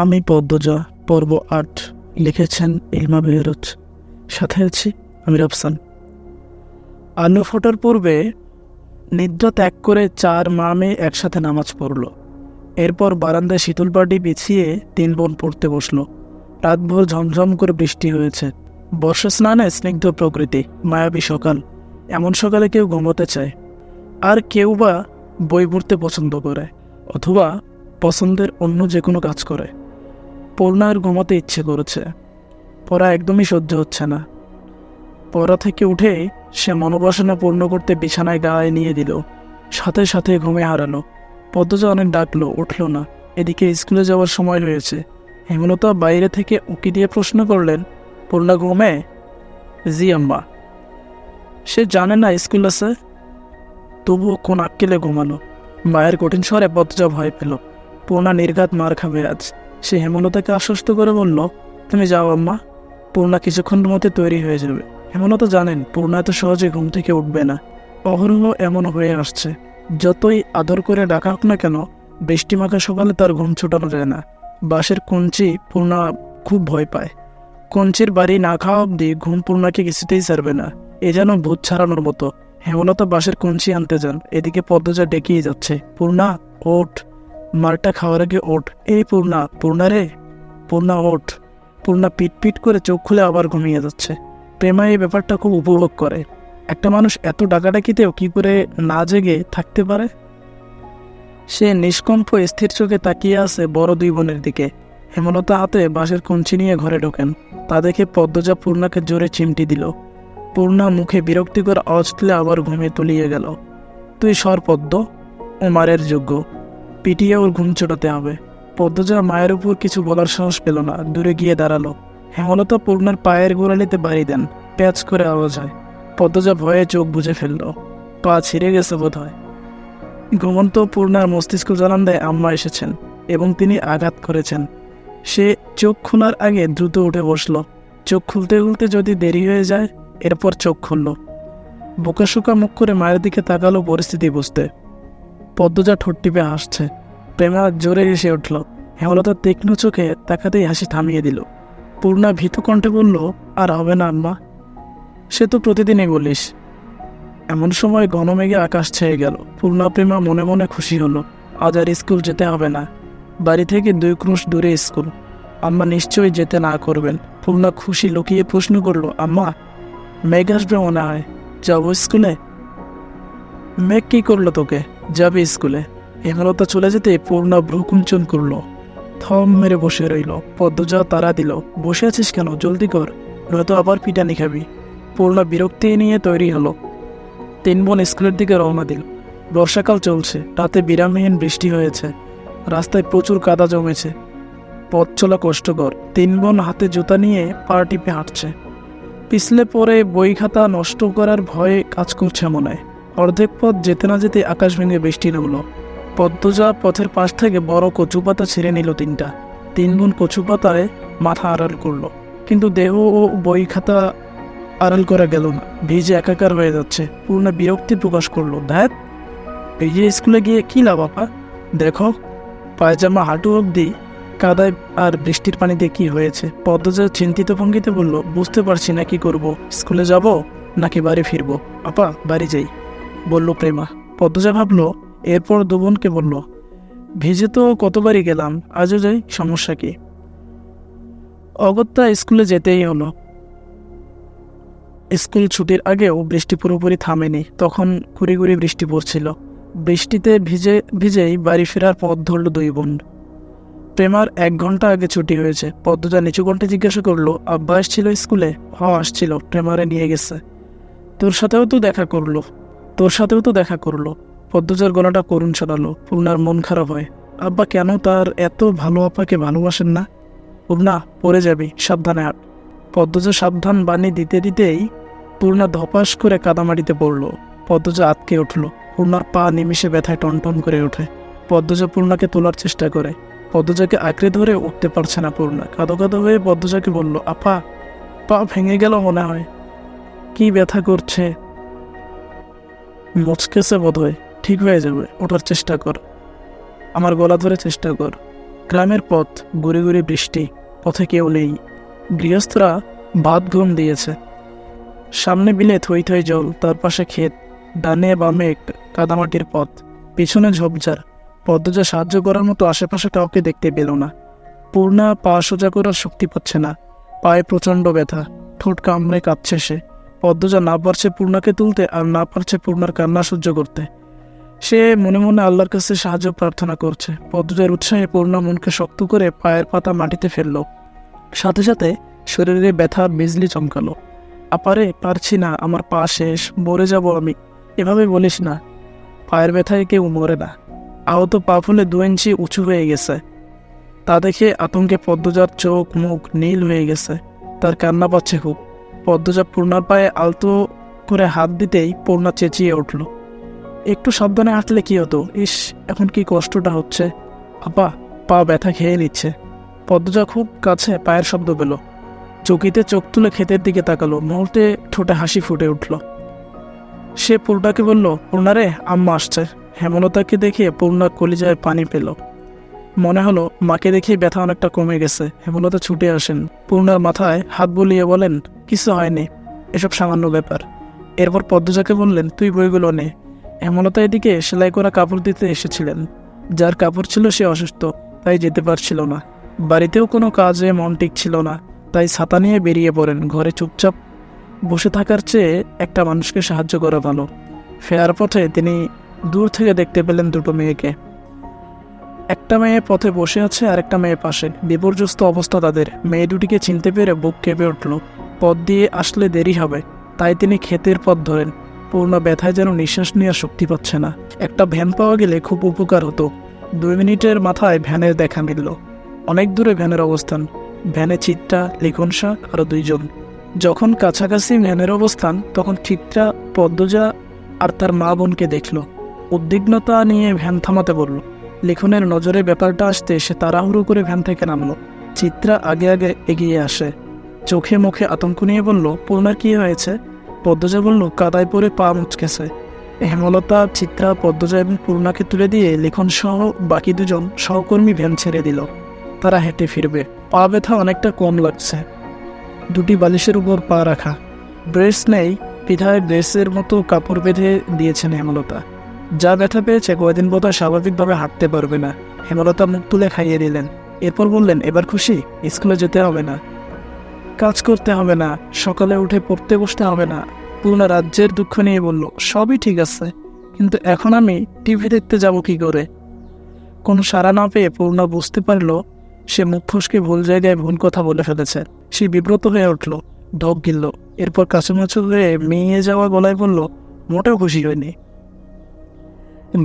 আমি পদ্মজা, পর্ব ৮। লিখেছেন ইলমা বেহরুজ। সাথে আছি আমি রাফসান। আলো ফোটার পূর্বে নিদ্রা ত্যাগ করে 4 মা মেয়ে একসাথে নামাজ পড়ল। এরপর বারান্দায় শীতল পাটি বিছিয়ে 3 বোন পড়তে বসল। রাতভর ঝমঝম করে বৃষ্টি হয়েছে। বর্ষা স্নানে স্নিগ্ধ প্রকৃতি, মায়াবী সকাল। এমন সকালে কেউ ঘুমোতে চায়, আর কেউ বা বই পড়তে পছন্দ করে, অথবা পছন্দের অন্য যে কোনো কাজ করে। পূর্ণার ঘুমাতে ইচ্ছে করেছে, পড়া একদমই সহ্য হচ্ছে না। পড়া থেকে উঠে সে মনোবাসনা পূর্ণ করতে বিছানায় গায়ে নিয়ে দিল। সাথে সাথে ঘুমে হারালো। পদ্মজা অনেক ডাকলো, উঠল না। এদিকে স্কুলে যাওয়ার সময় হয়েছে। হেমলতা বাইরে থেকে উঁকি দিয়ে প্রশ্ন করলেন, পূর্ণা ঘুমে? জি আম্মা। সে জানে না স্কুল আছে, তবুও কোন আক্কেলে ঘুমালো। মায়ের কঠিন স্বরে পদ্মজা ভয় পেল। পূর্ণা নির্ঘাত মার খাবে আজ। সে হেমলতাকে আশ্বস্ত করে বলল, তুমি যাও আম্মা, পূর্ণা কিছুক্ষণের মধ্যে তৈরি হয়ে যাবে। হেমলতা জানেন পূর্ণা এত সহজে ঘুম থেকে উঠবে না। অহরহ এমন হয়ে আসছে। যতই আদর করে ডাকা হোক না কেন, বৃষ্টিমাখা সকালে তার ঘুম ছুটানো যায় না। বাঁশের কঞ্চি পূর্ণা খুব ভয় পায়। কঞ্চির বাড়ি না খাওয়া অব্দি ঘুম পূর্ণাকে কিছুতেই ছাড়বে না। এ যেন ভূত ছাড়ানোর মতো। হেমলতা বাঁশের কঞ্চি আনতে যান, এদিকে পদ্মজা ডেকেই যাচ্ছে, পূর্ণা ওঠ, মারটা খাওয়ার আগে ওঠ। এই পূর্ণা, পূর্ণা রে, পূর্ণা ওঠ। পূর্ণা পিট করে চোখ খুলে আবার ঘুমিয়ে যাচ্ছে। প্রেমা এই ব্যাপারটা খুব উপভোগ করে। একটা মানুষ এত ডাকাডাকিতেও কি করে না জেগে থাকতে পারে? সে নিষ্কম্প স্থির চোখে তাকিয়ে আছে বড় 2 বোনের দিকে। হেমলতা হাতে বাঁশের কঞ্চি নিয়ে ঘরে ঢোকেন। তা দেখে পদ্মজা পূর্ণাকে জোরে চিমটি দিল। পূর্ণা মুখে বিরক্তিকর আওয়াজ তুলে আবার ঘুমিয়ে তলিয়ে গেল। তুই সর পদ্ম, ও মারের যোগ্য, পিটিয়ে ওর ঘুম ছোটাতে হবে। পদ্মজা মায়ের উপর কিছু বলার সাহস পেল না, দূরে গিয়ে দাঁড়ালো। হেমলতা পূর্ণার পায়ের গোড়ালিতে বাড়ি দেন। প্যাচ করে আওয়াজ হয়। পদ্মজা ভয়ে চোখ বুজে ফেলল। পা ছিঁড়ে গেছে বোধ হয়। ঘুমন্ত পূর্ণার মস্তিষ্ক জানান দেয় আম্মা এসেছেন এবং তিনি আঘাত করেছেন। সে চোখ খোলার আগে দ্রুত উঠে বসল। চোখ খুলতে খুলতে যদি দেরি হয়ে যায়। এরপর চোখ খুলল। বোকাশোকা মুখ করে মায়ের দিকে তাকালো পরিস্থিতি বুঝতে। পদ্মজা ঠোঁট টিপে হাসছে। প্রেমা জোরে হেসে উঠল। হেমলতা তীক্ষ্ণ চোখে তাকাতেই হাসি থামিয়ে দিল। পূর্ণা ভীতু কণ্ঠে বলল, আর হবে না আম্মা, সে তো প্রতিদিনই বলিস। এমন সময় ঘনমেঘে আকাশ ছেয়ে গেল। পূর্ণা প্রেমা মনে মনে খুশি হলো। আজ আর স্কুল যেতে হবে না। বাড়ি থেকে 2 ক্রোশ দূরে স্কুল। আম্মা নিশ্চয়ই যেতে না করবেন। পূর্ণা খুশি লুকিয়ে প্রশ্ন করলো, আম্মা মেঘ আসবে মনে হয়, যাবো স্কুলে? মেঘ কি করলো তোকে, যাবে স্কুলে? হেমলতা চলে যেতে পূর্ণা ভ্রুকুঞ্চন করলো। থম মেরে বসে রইল। পদ্মজা তারা দিল, বসে আছিস কেন, জলদি কর, নয়তো আবার পিটানি খাবি। পূর্ণা বিরক্তি নিয়ে তৈরি হলো। 3 বোন স্কুলের দিকে রওনা দিল। বর্ষাকাল চলছে, রাতে বিরামহীন বৃষ্টি হয়েছে। রাস্তায় প্রচুর কাদা জমেছে। পথ চলা কষ্টকর। 3 বোন হাতে জুতা নিয়ে পা টিপে হাঁটছে। পিছলে পরে বই খাতা নষ্ট করার ভয়ে কাজ করছে মনে হয়। অর্ধেক পথ যেতে না যেতে আকাশ ভেঙে বৃষ্টি নামলো। পদ্মজা পথের পাশ থেকে বড় কচু পাতা ছিঁড়ে নিল 3টা। 3 বোন কচু পাতায় মাথা আড়াল করলো, কিন্তু দেহ ও বই খাতা আড়াল করা গেল না। ভিজে একাকার হয়ে যাচ্ছে। পূর্ণ বিরক্তি প্রকাশ করলো, ধ্যাত, ভিজে স্কুলে গিয়ে কি লাভ আপা? দেখো পায়জামা হাঁটু অবধি কাদায়, আর বৃষ্টির পানিতে কি হয়েছে। পদ্মজা চিন্তিত ভঙ্গিতে বলল, বুঝতে পারছি না কি করব, স্কুলে যাব নাকি বাড়ি ফিরবো। আপা বাড়ি যাই, বলল প্রেমা। পদ্মজা ভাবলো, এরপর 2 বোনকে বলল, ভিজে তো কতবারই গেলাম, আজও যাই, সমস্যা কি? অগত্যা স্কুলে যেতেই হলো। স্কুল ছুটির আগেও বৃষ্টি পুরোপুরি থামেনি। তখন গুড়ি গুড়ি বৃষ্টি পড়ছিল। বৃষ্টিতে ভিজেই বাড়ি ফেরার পথ ধরল 2 বোন। প্রেমার 1 ঘন্টা আগে ছুটি হয়েছে। পদ্মজা নিচু কণ্ঠে জিজ্ঞাসা করলো, আব্বা আসছিল স্কুলে? আসছিল, প্রেমারে নিয়ে গেছে। তোর সাথেও তো দেখা করলো। পদ্মজার গলাটা করুণ শোনালো। পূর্ণার মন খারাপ হয়। আব্বা কেন তার এত ভালো আপাকে ভালোবাসেন না? পূর্ণা পড়ে যাবি, সাবধানে হাঁট। পদ্মজা সাবধান বাণী দিতে দিতেই পূর্ণা ধপাস করে কাদামাটিতে পড়ল। পদ্মজা আটকে উঠল। পূর্ণার পা নিমিষে ব্যথায় টনটন করে ওঠে। পদ্মজা পূর্ণাকে তোলার চেষ্টা করে। পদ্মজাকে আঁকড়ে ধরে উঠতে পারছে না পূর্ণা। কাঁদো কাঁদো হয়ে পদ্মজাকে বলল, আপা পা ভেঙে গেল মনে হয়, কি ব্যথা করছে, মচকেছে বোধ হয়, ঠিক হয়ে যাবে, ওঠার চেষ্টা কর, আমার গলা ধরে চেষ্টা কর। গ্রামের পথ, গুড়ি গুড়ি বৃষ্টি, পথে কেউ নেই। গৃহস্থরা ভাত ঘুম দিয়েছে। সামনে বিলে থই থই জল, তার পাশে ক্ষেত, ডানে বামে কাদামাটির পথ, পিছনে ঝোপঝাড়। পদ্মজা সাহায্য করার মতো আশেপাশে কাউকে দেখতে পেল না। পূর্ণা পা সোজা করার শক্তি পাচ্ছে না, পায়ে প্রচণ্ড ব্যথা, ঠোঁট কামড়ে কাঁপছে সে। পদ্মজা না পারছে পূর্ণাকে তুলতে, আর না পারছে পূর্ণার কান্না সহ্য করতে। সে মনে মনে আল্লাহর কাছে সাহায্য প্রার্থনা করছে। পদ্মজার উৎসাহে পূর্ণা মনকে শক্ত করে পায়ের পাতা মাটিতে ফেলল। সাথে সাথে শরীরে ব্যথার বিজলি চমকালো। আপারে, পারছি না, আমার পা শেষ, মরে যাব আমি। এভাবে বলিস না, পায়ের ব্যথায় কেউ মরে না। আহত পা ফুলে 2 ইঞ্চি উঁচু হয়ে গেছে। তা দেখে আতঙ্কে পদ্মজার চোখ মুখ নীল হয়ে গেছে। তার কান্না পাচ্ছে খুব। পদ্মজা পূর্ণার পায়ে আলতো করে হাত দিতেই পূর্ণা চেঁচিয়ে উঠল, একটু সাবধানে হাঁটলে কি হতো, ইস এখন কি কষ্টটা হচ্ছে। আপা, পা ব্যথা খেয়ে নিচ্ছে। পদ্মজা খুব কাছে পায়ের শব্দ পেল। চকিতে চোখ তুলে ক্ষেতের দিকে তাকালো। মুহূর্তে ঠোঁটে হাসি ফুটে উঠল। সে পূর্ণাকে বলল, পূর্ণারে, আম্মা আসছে। হেমলতাকে দেখে পূর্ণার কলিজায় পানি পেল। মনে হলো মাকে দেখে ব্যথা অনেকটা কমে গেছে। হেমলতা ছুটে আসেন, পূর্ণার মাথায় হাত বুলিয়ে বলেন, কিছু হয়নি, এসব সামান্য ব্যাপার। এরপর পদ্মজাকে বললেন, তুই বইগুলো নে। হেমলতা এদিকে সেলাই করা কাপড় দিতে এসেছিলেন। যার কাপড় ছিল সে অসুস্থ, তাই যেতে পারছিল না। বাড়িতেও কোনো কাজে মন টিকছিল না, তাই ছাতা নিয়ে বেরিয়ে পড়েন। ঘরে চুপচাপ বসে থাকার চেয়ে একটা মানুষকে সাহায্য করা ভালো। ফেরার পথে তিনি দূর থেকে দেখতে পেলেন 2টো মেয়েকে। একটা মেয়ে পথে বসে আছে, আর একটা মেয়ে পাশে। বিপর্যস্ত অবস্থা তাদের। মেয়ে দুটিকে চিনতে পেরে বুক কেঁপে উঠল। পথ দিয়ে আসলে দেরি হবে, তাই তিনি ক্ষেতের পথ ধরেন। পূর্ণা ব্যথায় যেন নিঃশ্বাস নেওয়ার শক্তি পাচ্ছে না। একটা ভ্যান পাওয়া গেলে খুব উপকার হতো। 2 মিনিটের মাথায় ভ্যানের দেখা মিলল। অনেক দূরে ভ্যানের অবস্থান। ভ্যানে চিত্রা, লিখন শাহ আরও 2 জন। যখন কাছাকাছি ভ্যানের অবস্থান, তখন চিত্রা পদ্মজা আর তার মা বোনকে দেখল। উদ্বিগ্নতা নিয়ে ভ্যান থামাতে বলল। লিখনের নজরে ব্যাপারটা আসতে সে তাড়াহুড়ো করে ভ্যান থেকে নামল। চিত্রা আগে আগে এগিয়ে আসে, চোখে মুখে আতঙ্ক নিয়ে বলল, পূর্ণার কি হয়েছে? পদ্মজা বলল, কাদায় পড়ে পা মুচকেছে। হেমলতা, চিত্রা, পদ্মজা এবং পূর্ণাকে তুলে দিয়ে লিখন সহ বাকি 2 জন সহকর্মী ভ্যান ছেড়ে দিল। তারা হেঁটে ফিরবে। পা ব্যথা অনেকটা কম লাগছে। 2টি বালিশের উপর পা রাখা। ব্রেস নেই, পিঠায় ব্রেসের মতো কাপড় বেঁধে দিয়েছেন হেমলতা। যা ব্যথা পেয়েছে কয়েকদিন বোধহয় স্বাভাবিকভাবে হাঁটতে পারবে না। হেমলতা মুখ তুলে খাইয়ে দিলেন। এরপর বললেন, এবার খুশি? স্কুলে যেতে হবে না, কাজ করতে হবে না, সকালে উঠে পড়তে বসতে হবে না। পূর্ণা রাজ্যের দুঃখ নিয়ে বলল, সবই ঠিক আছে, কিন্তু এখন আমি টিভি দেখতে যাব কি করে? কোনো সাড়া না পেয়ে পূর্ণা বুঝতে পারল সে মুখ ফসকে ভুল জায়গায় ভুল কথা বলে ফেলেছে। সে বিব্রত হয়ে উঠল, ঢোক গিলল। এরপর কাছুমাছু হয়ে মেয়ে যাওয়া গলায় বলল, মোটেও খুশি হয়নি।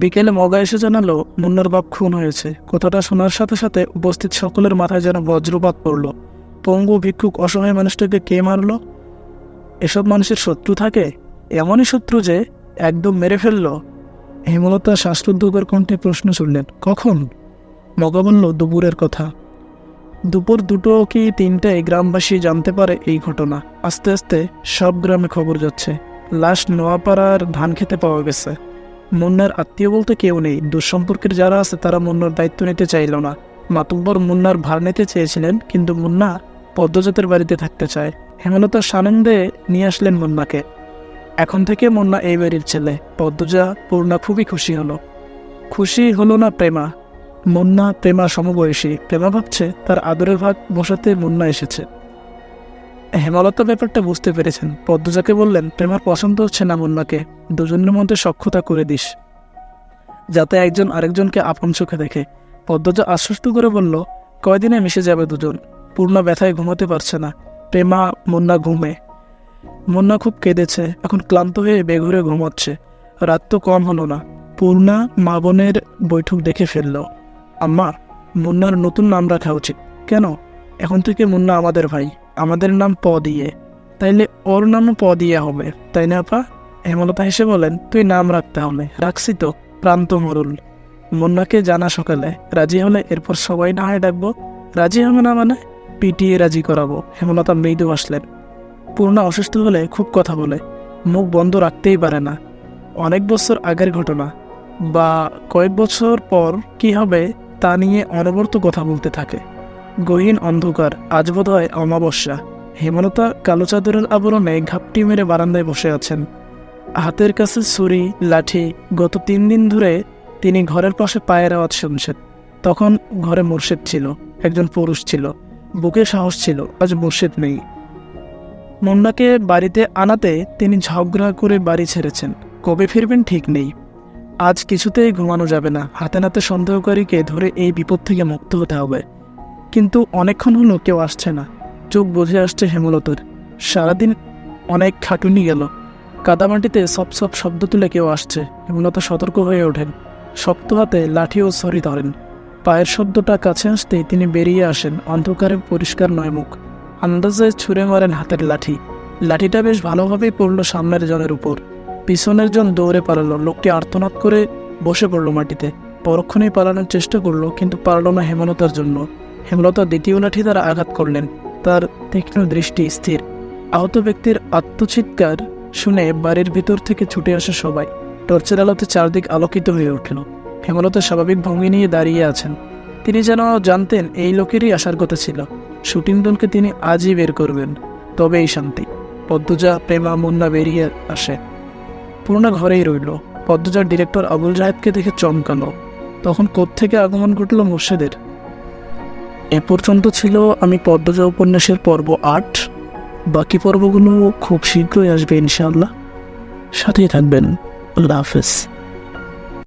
বিকেলে মগা এসে জানালো মুন্নার বাপ খুন হয়েছে। কথাটা শোনার সাথে সাথে উপস্থিত সকলের মাথায় যেন বজ্রপাত পড়ল। পঙ্গু ভিক্ষুক অসহায় মানুষটাকে কে মারলো? এসব মানুষের শত্রু থাকে, এমনই শত্রু যে একদম মেরে ফেলল? হেমলতা শ্বাসরুদ্ধকর কণ্ঠে প্রশ্ন ছুড়লেন, কখন? মগা বলল, দুপুরের কথা। দুপুর 2টো কি 3টায় গ্রামবাসী জানতে পারে এই ঘটনা। আস্তে আস্তে সব গ্রামে খবর যাচ্ছে। লাশ নোয়াপাড়ার ধান খেতে পাওয়া গেছে। মুন্নার আত্মীয় বলতে কেউ নেই। দুঃসম্পর্কের যারা আছে তারা মুন্নার দায়িত্ব নিতে চাইল না। মাতুব্বর মুন্নার ভার নিতে চেয়েছিলেন, কিন্তু মুন্না পদ্মজাতের বাড়িতে থাকতে চায়। হেমলতা সানন্দে নিয়ে আসলেন মুন্নাকে। এখন থেকে মুন্না এই বাড়ির ছেলে। পদ্মজা, পূর্ণা খুবই খুশি হলো। খুশি হলো না প্রেমা। মুন্না প্রেমা সমবয়সী। প্রেমা ভাবছে তার আদরের ভাগ বসাতে মুন্না এসেছে। হেমলতা ব্যাপারটা বুঝতে পেরেছেন। পদ্মজাকে বললেন, প্রেমার পছন্দ হচ্ছে না মুন্নাকে, 2 জনের মধ্যে সখ্যতা করে দিস, যাতে একজন আরেকজনকে আপন চোখে দেখে। পদ্মজা আশ্বস্ত করে বলল, কয়দিনে মিশে যাবে 2 জন। পূর্ণা ব্যথায় ঘুমাতে পারছে না। প্রেমা, মুন্না ঘুমে। মুন্না খুব কেঁদেছে, এখন ক্লান্ত হয়ে বেঘুরে ঘুমাচ্ছে। রাত তো কম হলো না। পূর্ণা মা বোনের বৈঠক দেখে ফেলল। আম্মা, মুন্নার নতুন নাম রাখা উচিত। কেন? এখন থেকে মুন্না আমাদের ভাই, আমাদের নাম প দিয়ে, তাইলে ওর নামও প দিয়ে হবে, তাই না আপা? হেমলতা হেসে বলেন, তুই নাম রাখতে হবে। রাখছি তো, প্রান্ত মরুল। মুন্নাকে জানা সকালে, রাজি হলে এরপর সবাই না হয় ডাকবো। রাজি হবে না মানে পিটিয়ে রাজি করাবো। হেমলতা মৃদু আসলেন। পূর্ণা অসুস্থ হলে খুব কথা বলে, মুখ বন্ধ রাখতেই পারে না। অনেক বছর আগের ঘটনা, বা কয়েক বছর পর কি হবে তা নিয়ে অনবরত কথা বলতে থাকে। গহীন অন্ধকার, আজ বোধহয় অমাবস্যা। হেমলতা কালো চাদরের আবরণে ঘাপটি মেরে বারান্দায় বসে আছেন, হাতের কাছে ছুরি, লাঠি। গত 3 দিন ধরে তিনি ঘরের পাশে পায়ের আওয়াজ শুনছেন। তখন ঘরে মুর্শিদ ছিল, একজন পুরুষ ছিল, বুকে সাহস ছিল। আজ মুর্শিদ নেই। মুন্নাকে বাড়িতে আনাতে তিনি ঝগড়া করে বাড়ি ছেড়েছেন। কবে ফিরবেন ঠিক নেই। আজ কিছুতেই ঘুমানো যাবে না। হাতে নাতে সন্দেহকারীকে ধরে এই বিপদ থেকে মুক্ত হতে হবে। কিন্তু অনেকক্ষণ হলো কেউ আসছে না। চোখ বুঝে আসছে হেমলতার। সারাদিন অনেক খাটুনি গেল। কাদামাটিতে সপ সপ শব্দ তুলে কেউ আসছে। হেমলতা সতর্ক হয়ে ওঠেন, শক্ত হাতে লাঠি ও ছড়ি ধরেন। পায়ের শব্দটা কাছে আসতেই তিনি বেরিয়ে আসেন। অন্ধকারে পরিষ্কার নয় মুখ। আন্দাজে ছুঁড়ে মারেন হাতের লাঠি। লাঠিটা বেশ ভালোভাবেই পড়ল সামনের জনের উপর। পিছনের জন দৌড়ে পালালো। লোকটি আর্তনাদ করে বসে পড়ল মাটিতে। পরক্ষণেই পালানোর চেষ্টা করলো, কিন্তু পারল না হেমলতার জন্য। হেমলতা দ্বিতীয় লাঠি দ্বারা আঘাত করলেন। তার তীক্ষ্ণ দৃষ্টি স্থির। আহত ব্যক্তির আত্মচিৎকার শুনে বাড়ির ভিতর থেকে ছুটে আসে সবাই। টর্চের আলোতে চারদিক আলোকিত হয়ে উঠল। হেমলতা স্বাভাবিক ভঙ্গি নিয়ে দাঁড়িয়ে আছেন। তিনি যেন জানতেন এই লোকেরই আসার কথা ছিল। শুটিং দলকে তিনি আজই বের করবেন, তবেই শান্তি। পদ্মজা, প্রেমা, মুন্না বেরিয়ে আসে। পুরোনো ঘরেই রইল। পদ্মজার ডিরেক্টর আবুল জাহেদকে দেখে চমকানো। তখন কোত্থেকে আগমন ঘটল মুর্শিদের। এ পর্যন্ত ছিল আমি পদ্মজা উপন্যাসের পর্ব 8। বাকি পর্বগুলো খুব শীঘ্রই আসবে ইনশাআল্লাহ। সাথেই থাকবেন। আল্লাহ হাফেজ।